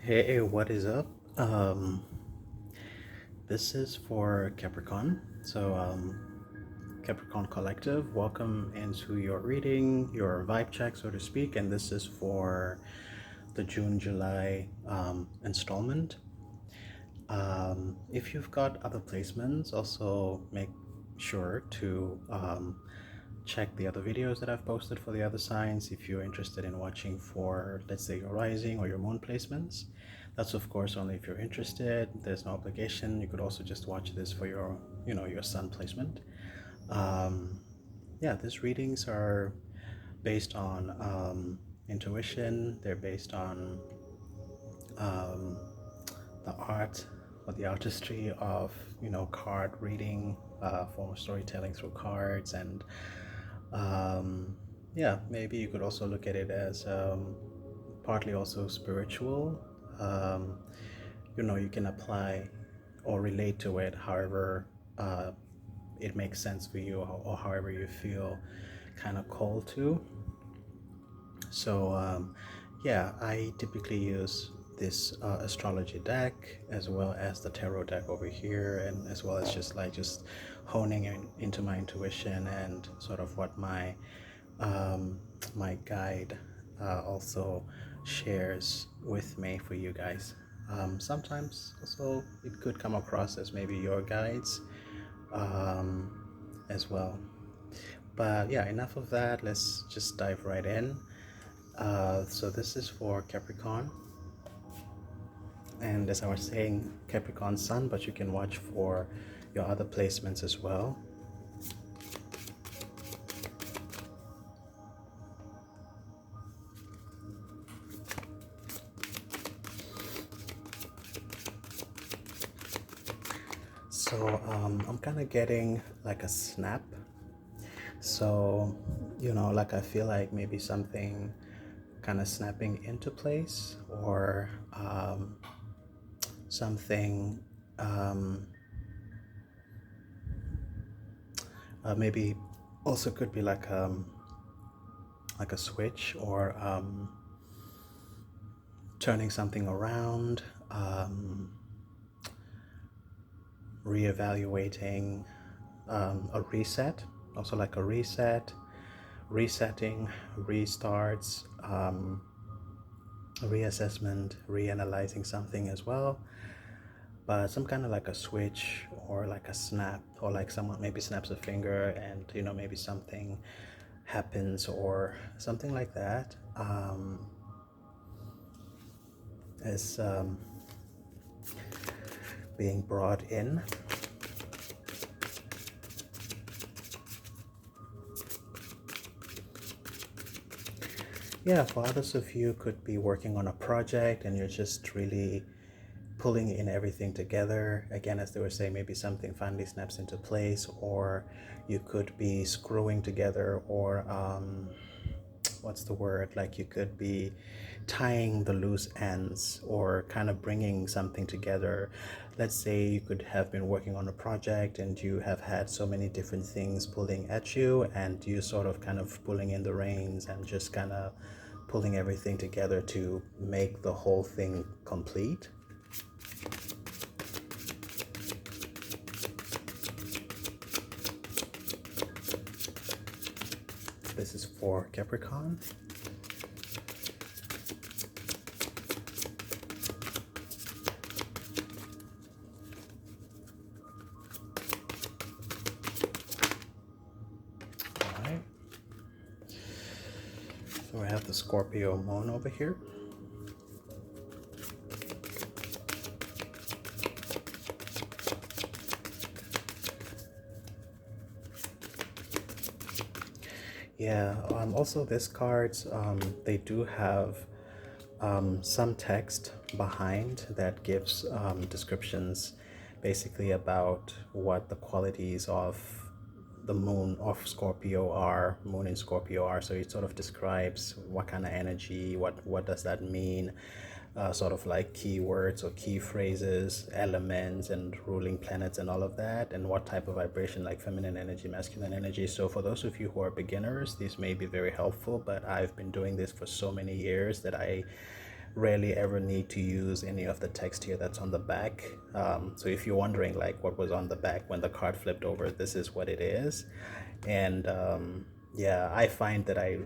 Hey, what is up? Um, this is for Capricorn. Capricorn Collective, welcome into your reading, your vibe check, so to speak. And this is for the June July installment. If you've got other placements, also make sure to check the other videos that I've posted for the other signs if you're interested in watching for, let's say, your rising or your moon placements. That's of course only if you're interested. There's no obligation. You could also just watch this for your sun placement. Um, yeah, these readings are based on intuition. They're based on um, the art or the artistry of card reading, form of storytelling through cards, and um, yeah, maybe you could also look at it as partly also spiritual. um, you can apply or relate to it however uh, it makes sense for you, or however you feel kind of called to. So yeah, I typically use this astrology deck as well as the tarot deck over here, and as well as just honing into my intuition and sort of what my guide also shares with me for you guys. Sometimes also it could come across as maybe your guides as well. But yeah, enough of that. Let's just dive right in. So this is for Capricorn, and as I was saying, Capricorn Sun, but you can watch for your other placements as well. So I'm kind of getting like a snap. So, like I feel like maybe something kind of snapping into place, or something maybe also could be like a switch, or turning something around, reevaluating, a reset, also like a reset, resetting, restarts, reassessment, reanalyzing something as well. But some kind of like a switch, or like a snap, or like someone maybe snaps a finger and maybe something happens, or something like that, is being brought in. Yeah, for others of you could be working on a project and you're just really pulling in everything together. Again, as they were saying, maybe something finally snaps into place, or you could be screwing together, or what's the word? Like you could be tying the loose ends, or kind of bringing something together. Let's say you could have been working on a project and you have had so many different things pulling at you, and you sort of kind of pulling in the reins and just kind of pulling everything together to make the whole thing complete. This is for Capricorn. All right. So I have the Scorpio moon over here. Yeah, also these cards, they do have some text behind that gives descriptions basically about what the qualities of the moon of Scorpio are, moon in Scorpio are. So it sort of describes what kind of energy, what does that mean, sort of like keywords or key phrases, elements, and ruling planets, and all of that, and what type of vibration, like feminine energy, masculine energy. So for those of you who are beginners, this may be very helpful, but I've been doing this for so many years that I rarely ever need to use any of the text here that's on the back. So if you're wondering like what was on the back when the card flipped over, this is what it is. And yeah, I find that I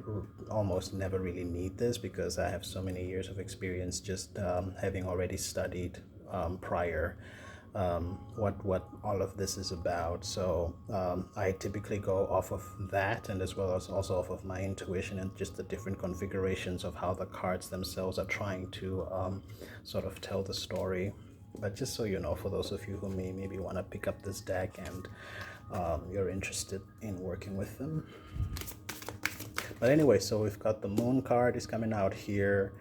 almost never really need this because I have so many years of experience just having already studied prior what all of this is about. So I typically go off of that, and as well as also off of my intuition and just the different configurations of how the cards themselves are trying to sort of tell the story. But just so you know, for those of you who may maybe want to pick up this deck and you're interested in working with them. But anyway, so we've got the moon card is coming out here.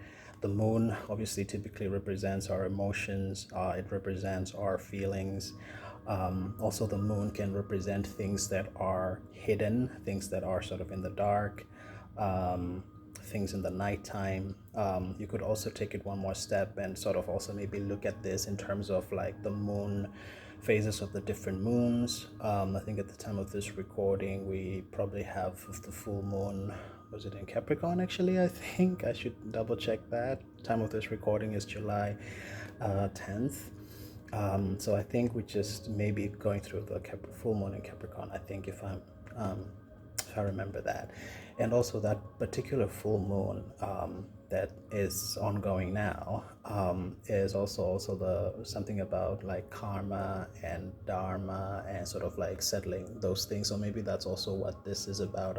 The moon obviously typically represents our emotions. It represents our feelings. Also, the moon can represent things that are hidden, things that are sort of in the dark, things in the nighttime. You could also take it one more step and sort of also maybe look at this in terms of like the moon phases of the different moons. I think at the time of this recording, we probably have the full moon. Was it in Capricorn actually? I think I should double check that. Time of this recording is July 10th. So I think we just maybe going through the full moon in Capricorn, I think if I remember that. And also that particular full moon that is ongoing now is also the something about like karma and dharma and sort of like settling those things. So maybe that's also what this is about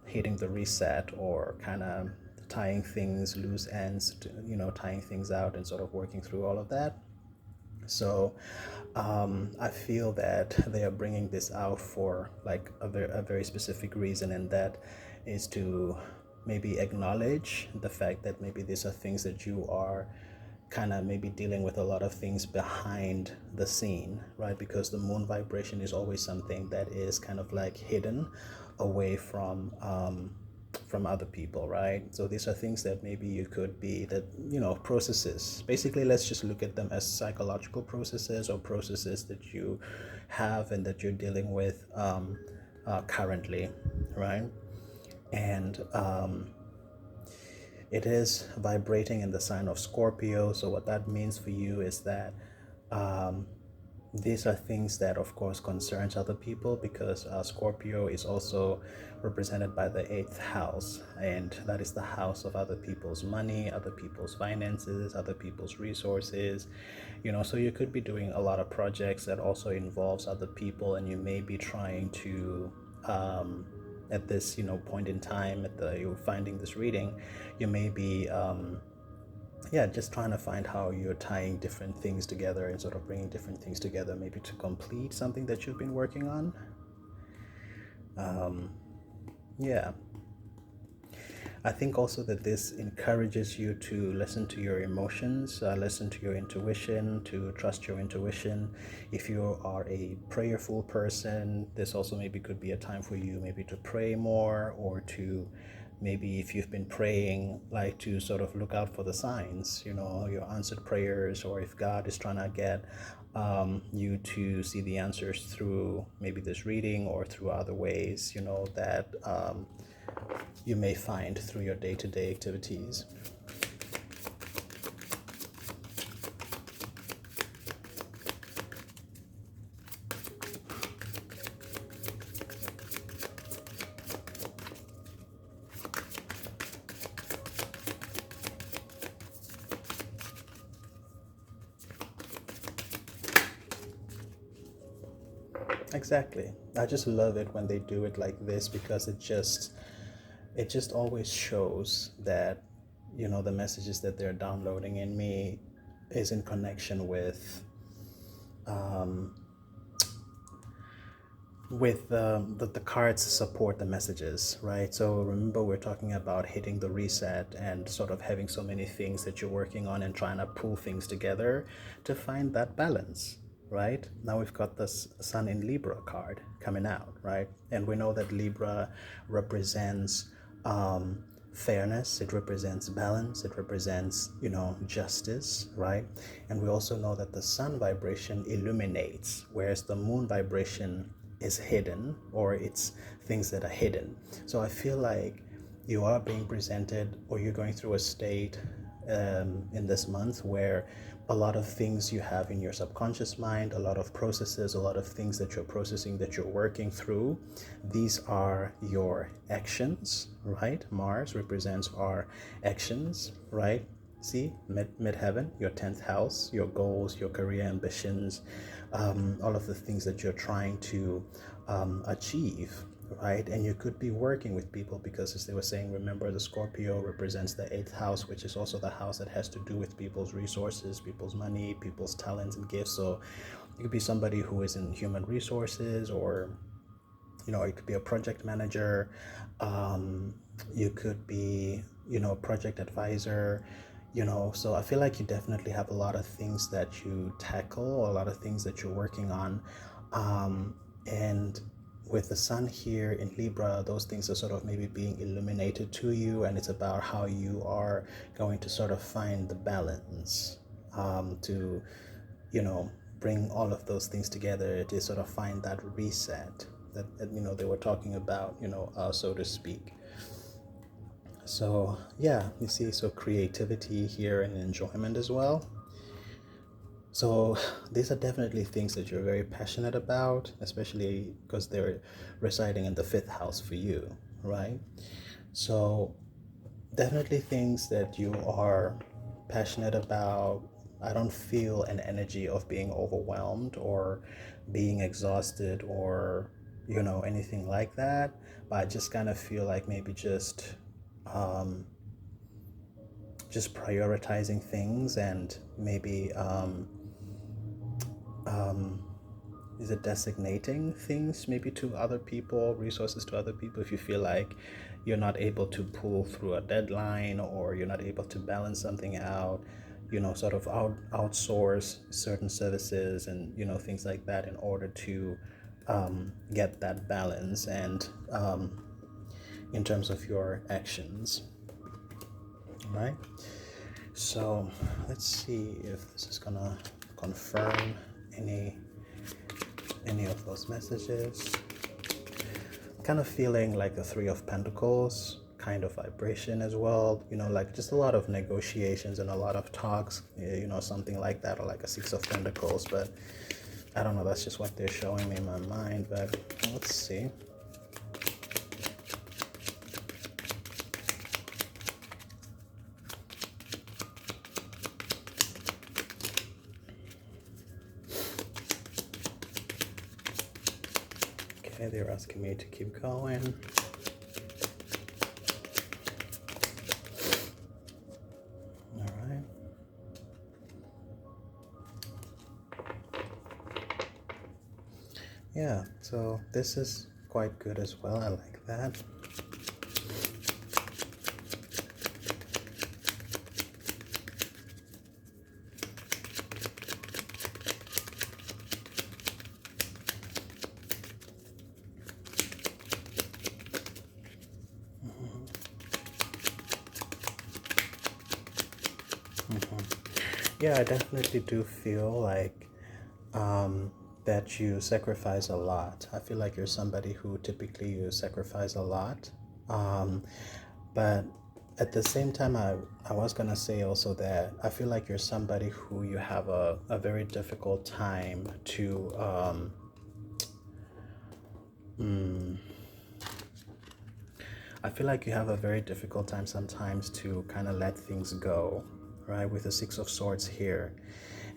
hitting the reset or kind of tying things loose ends to, tying things out and sort of working through all of that. So I feel that they are bringing this out for like a very specific reason, and that is to maybe acknowledge the fact that maybe these are things that you are kind of maybe dealing with a lot of things behind the scene, right? Because the moon vibration is always something that is kind of like hidden away from other people, right? So these are things that maybe you could be that processes. Basically, let's just look at them as psychological processes or processes that you have and that you're dealing with currently, right? And it is vibrating in the sign of Scorpio. So what that means for you is that these are things that of course concerns other people, because Scorpio is also represented by the 8th house, and that is the house of other people's money, other people's finances, other people's resources. So you could be doing a lot of projects that also involves other people, and you may be trying to at this point in time you're finding this reading, you may be just trying to find how you're tying different things together and sort of bringing different things together, maybe to complete something that you've been working on. Yeah. I think also that this encourages you to listen to your emotions, listen to your intuition, to trust your intuition. If you are a prayerful person, this also maybe could be a time for you maybe to pray more, or to maybe if you've been praying, like to sort of look out for the signs, your answered prayers, or if God is trying to get you to see the answers through maybe this reading or through other ways, that you may find through your day-to-day activities. Exactly. I just love it when they do it like this, because it just always shows that the messages that they're downloading in me is in connection with the cards support the messages, right? So remember, we're talking about hitting the reset and sort of having so many things that you're working on and trying to pull things together to find that balance, right? Now we've got this Sun in Libra card coming out, right? And we know that Libra represents fairness, it represents balance, it represents justice, right? And we also know that the Sun vibration illuminates, whereas the Moon vibration is hidden, or it's things that are hidden. So I feel like you are being presented, or you're going through a state in this month where a lot of things you have in your subconscious mind, a lot of processes, a lot of things that you're processing, that you're working through, these are your actions, right? Mars represents our actions, right? See, midheaven, your 10th house, your goals, your career ambitions, all of the things that you're trying to achieve, right? And you could be working with people because, as they were saying, remember the Scorpio represents the 8th house, which is also the house that has to do with people's resources, people's money, people's talents and gifts. So it could be somebody who is in human resources, or it could be a project manager. You could be, a project advisor. So I feel like you definitely have a lot of things that you tackle, a lot of things that you're working on. And with the sun here in Libra, those things are sort of maybe being illuminated to you, and it's about how you are going to sort of find the balance, to bring all of those things together, to sort of find that reset that they were talking about, so to speak. So yeah, you see, so creativity here and enjoyment as well. So these are definitely things that you're very passionate about, especially because they're residing in the 5th house for you, right? So definitely things that you are passionate about. I don't feel an energy of being overwhelmed or being exhausted, or anything like that, but I just kind of feel like maybe um, just prioritizing things, and maybe um, is it designating things maybe to other people, resources to other people, if you feel like you're not able to pull through a deadline, or you're not able to balance something out, sort of outsource certain services and things like that, in order to get that balance, and in terms of your actions, right? So let's see if this is gonna confirm any of those messages. Kind of feeling like the 3 of Pentacles kind of vibration as well, like just a lot of negotiations and a lot of talks, something like that, or like a 6 of Pentacles. But I don't know, that's just what they're showing me in my mind. But let's see. Okay, they're asking me to keep going. All right. Yeah, so this is quite good as well. I like that. Yeah, I definitely do feel like that you sacrifice a lot. I feel like you're somebody who typically you sacrifice a lot. But at the same time, I was going to say also that I feel like you're somebody who you have a very difficult time to I feel like you have a very difficult time sometimes to kind of let things go, right? With the 6 of Swords here.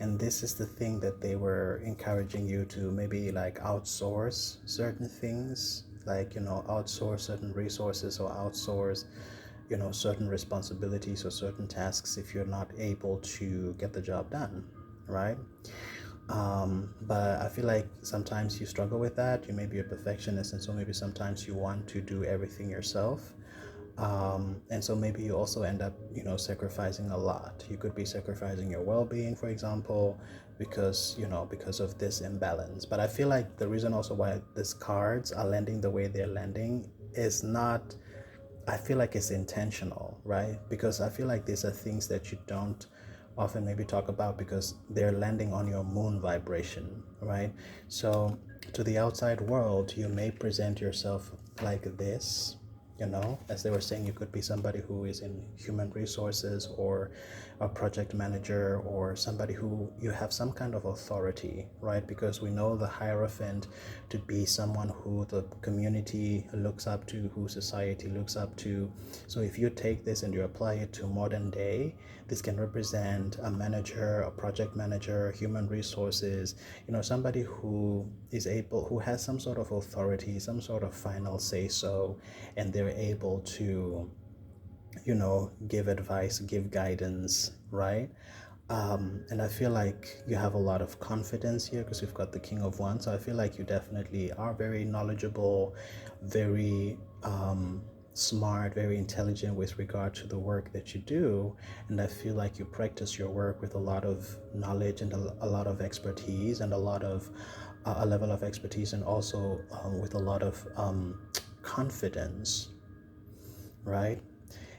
And this is the thing that they were encouraging you to maybe like outsource certain things, like, outsource certain resources, or outsource, certain responsibilities or certain tasks if you're not able to get the job done, right? But I feel like sometimes you struggle with that. You may be a perfectionist, and so maybe sometimes you want to do everything yourself. And so maybe you also end up, sacrificing a lot. You could be sacrificing your well-being, for example, because of this imbalance. But I feel like the reason also why these cards are landing the way they're landing is not, I feel like it's intentional, right? Because I feel like these are things that you don't often maybe talk about, because they're landing on your moon vibration, right? So to the outside world, you may present yourself like this, as they were saying, you could be somebody who is in human resources or a project manager or somebody who you have some kind of authority, right? Because we know the Hierophant to be someone who the community looks up to, who society looks up to. So if you take this and you apply it to modern day, this can represent a manager, a project manager, human resources, somebody who has some sort of authority, some sort of final say so, and they're able to, give advice, give guidance, right? And I feel like you have a lot of confidence here because you've got the King of Wands. So I feel like you definitely are very knowledgeable, very smart, very intelligent with regard to the work that you do. And I feel like you practice your work with a lot of knowledge and a lot of expertise and a level of expertise, and also with a lot of confidence, right?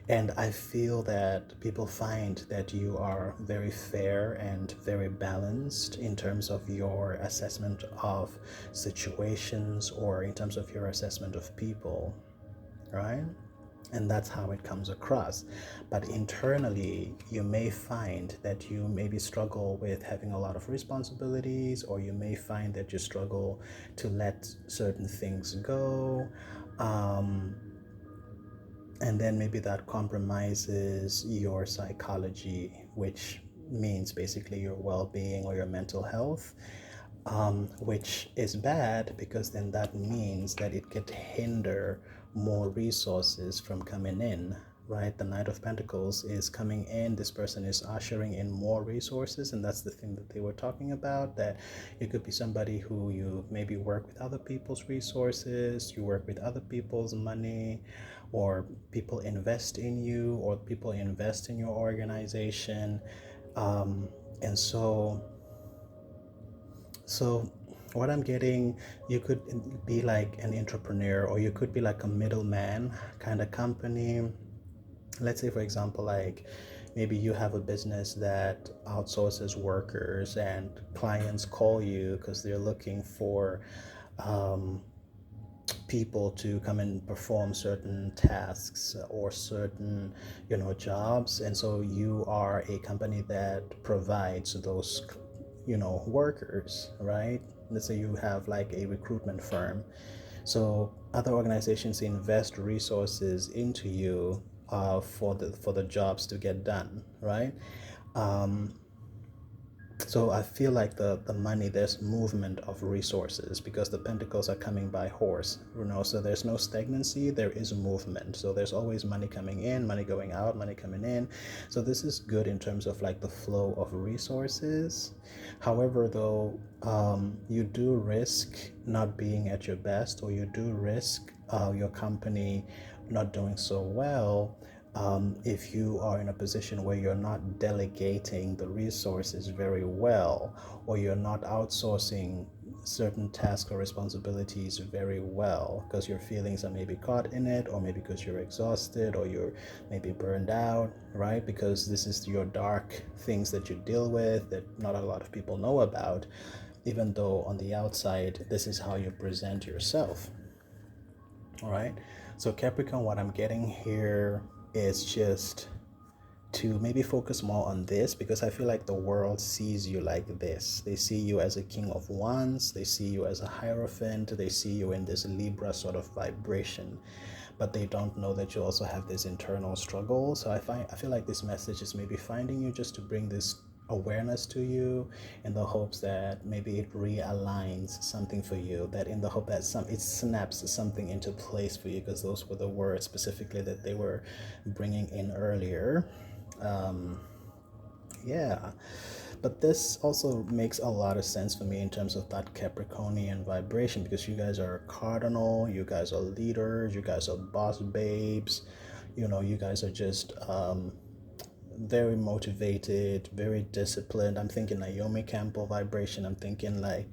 And I feel that people find that you are very fair and very balanced in terms of your assessment of situations or in terms of your assessment of people, right? And that's how it comes across. But internally, you may find that you maybe struggle with having a lot of responsibilities, or you may find that you struggle to let certain things go. And then maybe that compromises your psychology, which means basically your well-being or your mental health, which is bad because then that means that it could hinder more resources from coming in, right? The Knight of Pentacles is coming in. This person is ushering in more resources, and that's the thing that they were talking about, that you could be somebody who you maybe work with other people's resources, you work with other people's money, or people invest in you, or people invest in your organization. And so what I'm getting, you could be like an entrepreneur, or you could be like a middleman kind of company. Let's say, for example, like maybe you have a business that outsources workers, and clients call you because they're looking for people to come and perform certain tasks or certain jobs. And so you are a company that provides those workers, right? Let's say you have like a recruitment firm, so other organizations invest resources into you for the jobs to get done, right? So I feel like the money, there's movement of resources because the pentacles are coming by horse, so there's no stagnancy, there is movement. So there's always money coming in, money going out, money coming in. So this is good in terms of like the flow of resources. However, though, you do risk not being at your best, or you do risk your company not doing so well if you are in a position where you're not delegating the resources very well, or you're not outsourcing certain tasks or responsibilities very well, because your feelings are maybe caught in it, or maybe because you're exhausted, or you're maybe burned out, right? Because this is your dark things that you deal with that not a lot of people know about, even though on the outside this is how you present yourself. All right, so Capricorn, what I'm getting here is just to maybe focus more on this, because I feel like the world sees you like this. They see you as a King of Wands, they see you as a Hierophant, they see you in this Libra sort of vibration, but they don't know that you also have this internal struggle. So I feel like this message is maybe finding you just to bring this awareness to you, in the hopes that maybe it realigns something for you, that in the hope that it snaps something into place for you, because those were the words specifically that they were bringing in earlier. Yeah, but this also makes a lot of sense for me in terms of that Capricornian vibration, because you guys are cardinal, you guys are leaders, you guys are boss babes, you guys are just very motivated, very disciplined. I'm thinking Naomi Campbell vibration. I'm thinking like,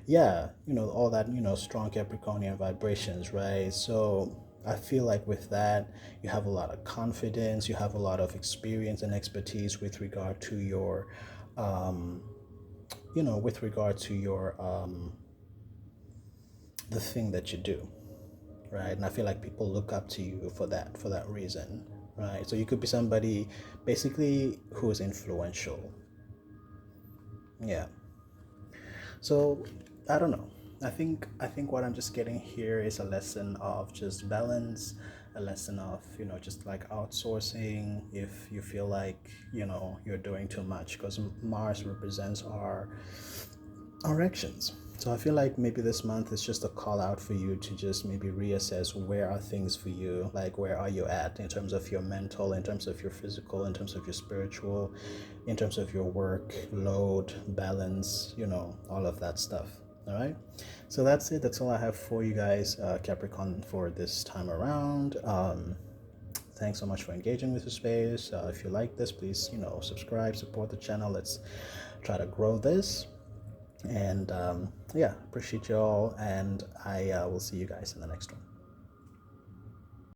yeah, all that, strong Capricornian vibrations, right? So I feel like with that, you have a lot of confidence, you have a lot of experience and expertise with regard to your, with regard to your, the thing that you do, right? And I feel like people look up to you for that reason, right? So you could be somebody basically who is influential. Yeah. So I don't know. I think what I'm just getting here is a lesson of just balance, a lesson of, just like outsourcing if you feel like, you're doing too much, because Mars represents our actions. So I feel like maybe this month is just a call out for you to just maybe reassess where are things for you, like where are you at in terms of your mental, in terms of your physical, in terms of your spiritual, in terms of your work load, balance, all of that stuff. All right. So that's it. That's all I have for you guys, Capricorn, for this time around. Thanks so much for engaging with the space. If you like this, please, subscribe, support the channel. Let's try to grow this. And yeah, appreciate you all, and I will see you guys in the next one.